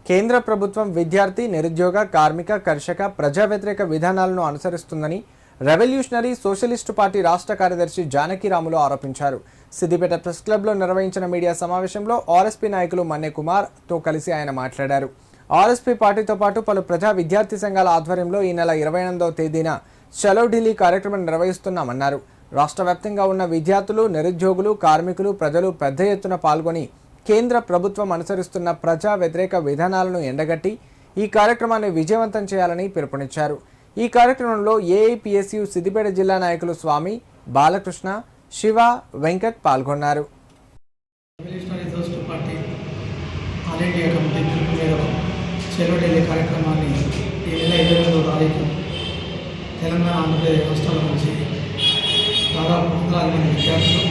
కేంద్ర ప్రభుత్వం విద్యార్థి, నిరుద్యోగ, కార్మిక, కర్షక, ప్రజా వ్యతిరేక విధానాలను అనుసరిస్తుందని రెవల్యూషనరీ సోషలిస్టు పార్టీ రాష్ట్ర కార్యదర్శి జానకిరాములు ఆరోపించారు. సిద్దిపేట ప్రెస్ క్లబ్లో నిర్వహించిన మీడియా సమావేశంలో ఆర్ఎస్పీ నాయకులు మన్నే కుమార్తో కలిసి ఆయన మాట్లాడారు. ఆర్ఎస్పీ పార్టీతో పాటు పలు ప్రజా విద్యార్థి సంఘాల ఆధ్వర్యంలో ఈ నెల 28వ తేదీన చలో ఢిల్లీ కార్యక్రమం నిర్వహిస్తున్నామన్నారు. రాష్ట్ర వ్యాప్తంగా ఉన్న విద్యార్థులు, నిరుద్యోగులు, కార్మికులు, ప్రజలు పెద్ద ఎత్తున పాల్గొని కేంద్ర ప్రభుత్వం అనుసరిస్తున్న ప్రజా వ్యతిరేక విధానాలను ఎండగట్టి ఈ కార్యక్రమాన్ని విజయవంతం చేయాలని పిలుపునిచ్చారు. ఈ కార్యక్రమంలో ఏఐపిఎస్యు సిద్దిపేట జిల్లా నాయకులు స్వామి, బాలకృష్ణ, శివ, వెంకట్ పాల్గొన్నారు. తెలంగాణ, ఆంధ్రప్రదేశ్ రాష్ట్రాల నుంచి దాదాపు 100 మంది విద్యార్థులు,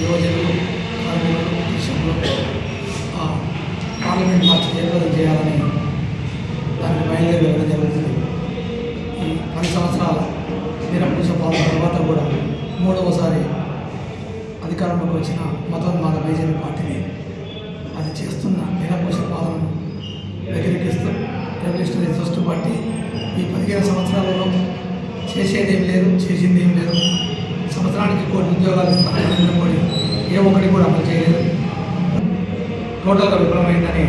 యువజనులు, కార్మికులు దేశంలో పార్లమెంట్ మార్చి జయప్రదం చేయాలని దానికి బయలుదేరి వెళ్ళడం జరుగుతుంది. ఈ 10 సంవత్సరాల నిరంకుశ పాలన తర్వాత కూడా 3వసారి అధికారంలోకి వచ్చిన మతోన్మాద బీజేపీ పార్టీని అది చేస్తున్న నిరంకుశ పాలనను వ్యతిరేకిస్తూ రెవల్యూషనరీ సోషలిస్ట్ పార్టీ ఈ 15 సంవత్సరాలలో చేసేది ఏం లేదు, చేసింది ఏం లేదు. సంవత్సరానికి 1 కోటి ఉద్యోగాలు ఇస్తాను నరేంద్ర మోడీ ఏ ఒక్కటి కూడా అమలు చేయలేదు. టోటల్గా విఫలమైందని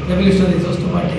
రెవల్యూషనరీ సోషలిస్ట్ పార్టీ